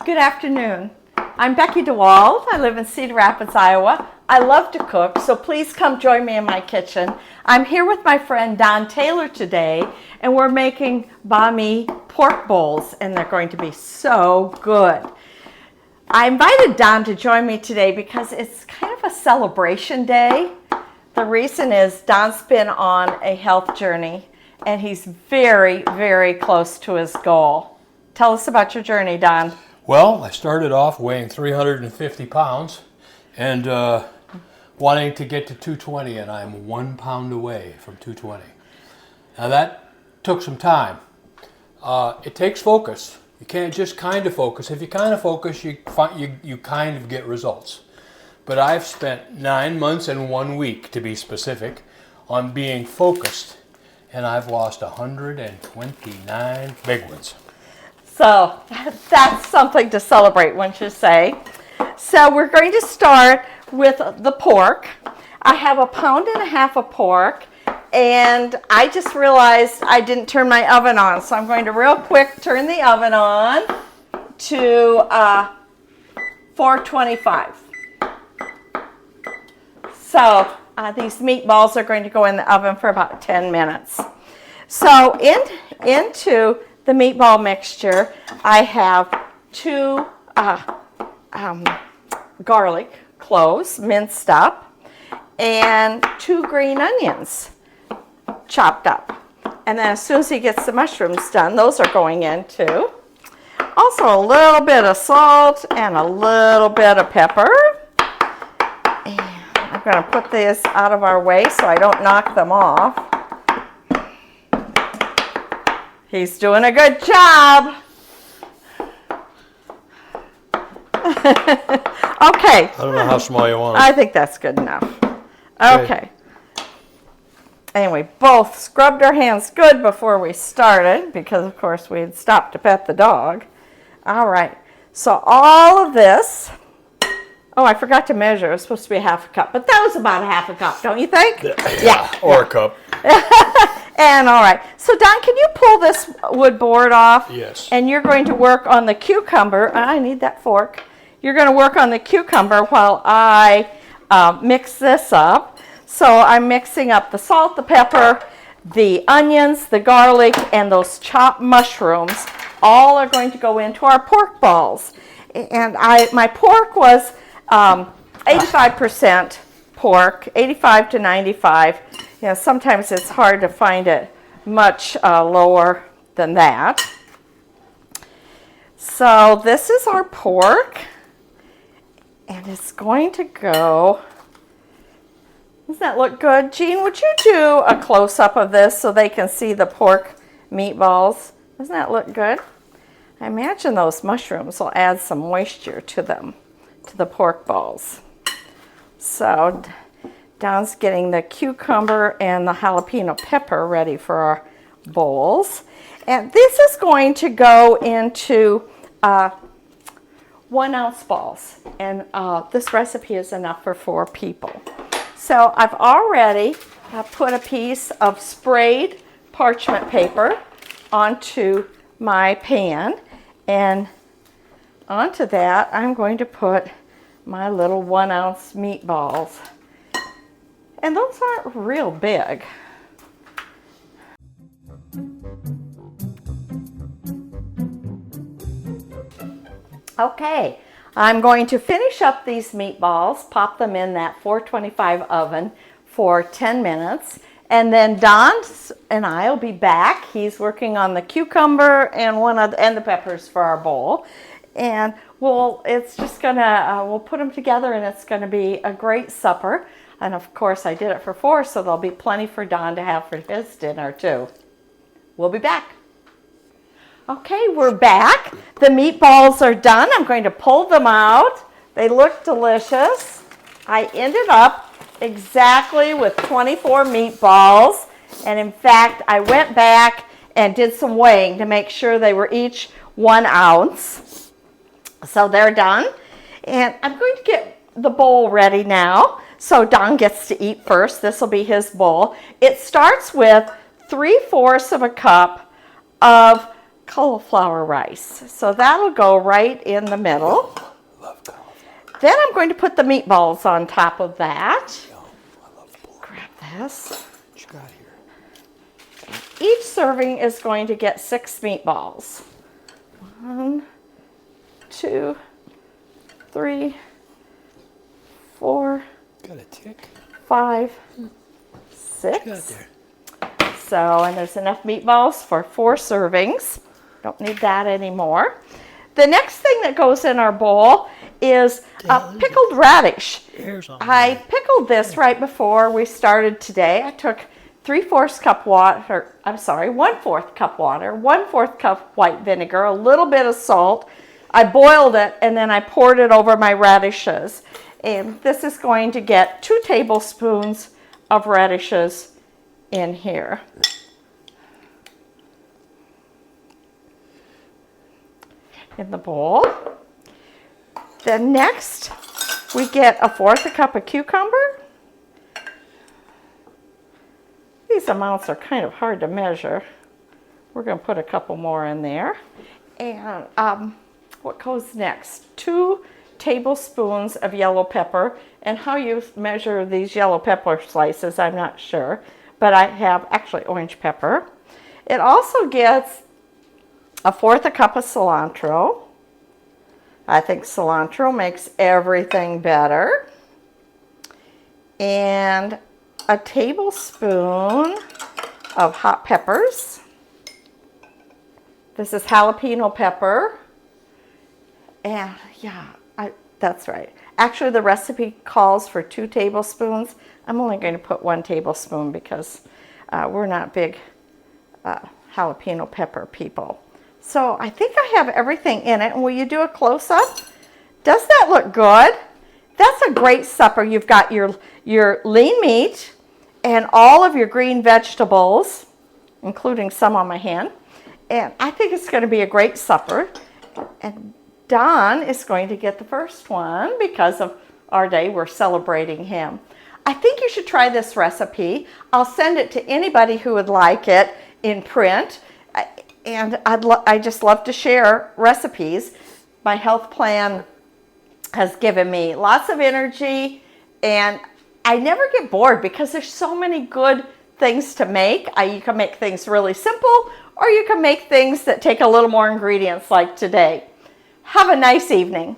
Good afternoon. I'm Becky DeWald. I live in Cedar Rapids, Iowa. I love to cook, so please come join me in my kitchen. I'm here with my friend Don Taylor today, and we're making banh mi pork bowls, and they're going to be so good. I invited Don to join me today because it's kind of a celebration day. The reason is Don's been on a health journey, and he's very, very close to his goal. Tell us about your journey, Don. Well, I started off weighing 350 pounds and wanting to get to 220, and I'm 1 pound away from 220. Now that took some time. It takes focus. You can't just kind of focus. If you kind of focus, you kind of get results. But I've spent 9 months and 1 week, to be specific, on being focused, and I've lost 129 big ones. So that's something to celebrate, wouldn't you say? So we're going to start with the pork. I have 1.5 pounds of pork, and I just realized I didn't turn my oven on. So I'm going to real quick turn the oven on to 425. So these meatballs are going to go in the oven for about 10 minutes. So into the meatball mixture, I have 2 garlic cloves minced up and 2 green onions chopped up. And then as soon as he gets the mushrooms done, those are going in too. Also a little bit of salt and a little bit of pepper. And I'm going to put this out of our way so I don't knock them off. He's doing a good job. Okay. I don't know how small you want it. I think that's good enough. Okay. Anyway, both scrubbed our hands good before we started because, of course, we had stopped to pet the dog. All right. So all of this. Oh, I forgot to measure. It was supposed to be 1/2 cup, but that was about 1/2 cup, don't you think? Yeah. Or a cup. And all right, so Don, can you pull this wood board off? Yes. And you're going to work on the cucumber. I need that fork. You're going to work on the cucumber while I mix this up. So I'm mixing up the salt, the pepper, the onions, the garlic, and those chopped mushrooms. All are going to go into our pork balls. And my pork was 85% pork, 85 to 95. You know, sometimes it's hard to find it much lower than that. So this is our pork, and it's going to go. Doesn't that look good? Jean, would you do a close-up of this so they can see the pork meatballs? Doesn't that look good? I imagine those mushrooms will add some moisture to them, to the pork balls. So Don's getting the cucumber and the jalapeno pepper ready for our bowls. And this is going to go into 1 ounce balls. And this recipe is enough for 4 people. So I've already put a piece of sprayed parchment paper onto my pan. And onto that, I'm going to put my little 1 ounce meatballs. And those aren't real big. Okay, I'm going to finish up these meatballs, pop them in that 425 oven for 10 minutes. And then Don and I will be back. He's working on the cucumber and the peppers for our bowl. And we'll put them together, and it's going to be a great supper. And of course, I did it for 4, so there'll be plenty for Don to have for his dinner too. We'll be back. Okay, we're back. The meatballs are done. I'm going to pull them out. They look delicious. I ended up exactly with 24 meatballs. And in fact, I went back and did some weighing to make sure they were each 1 ounce. So they're done. And I'm going to get the bowl ready now. So Don gets to eat first. This will be his bowl. It starts with 3/4 of a cup of cauliflower rice. So that'll go right in the middle. Love cauliflower. Then I'm going to put the meatballs on top of that. I love pork. Grab this. What you got here? Each serving is going to get 6 meatballs. 1, 2, 3, 4, Got a tick? 5, What you got 6. there? So, and there's enough meatballs for 4 servings. Don't need that anymore. The next thing that goes in our bowl is a pickled radish. I pickled this right before we started today. I took 3/4 cup water, I'm sorry, 1/4 cup water, 1/4 cup white vinegar, a little bit of salt. I boiled it and then I poured it over my radishes. And this is going to get 2 tablespoons of radishes in here. In the bowl. Then next we get 1/4 cup of cucumber. These amounts are kind of hard to measure. We're going to put a couple more in there. And what goes next? 2 tablespoons of yellow pepper. And how you measure these yellow pepper slices, I'm not sure. But I have actually orange pepper. It also gets 1/4 cup of cilantro. I think cilantro makes everything better. And a tablespoon of hot peppers. This is jalapeno pepper. And yeah, that's right. Actually, the recipe calls for 2 tablespoons. I'm only going to put 1 tablespoon because we're not big jalapeno pepper people. So I think I have everything in it. And will you do a close-up? Does that look good? That's a great supper. You've got your lean meat and all of your green vegetables, including some on my hand. And I think it's going to be a great supper. And Don is going to get the first one because of our day. We're celebrating him. I think you should try this recipe. I'll send it to anybody who would like it in print. And I just love to share recipes. My health plan has given me lots of energy, and I never get bored because there's so many good things to make. You can make things really simple, or you can make things that take a little more ingredients like today. Have a nice evening.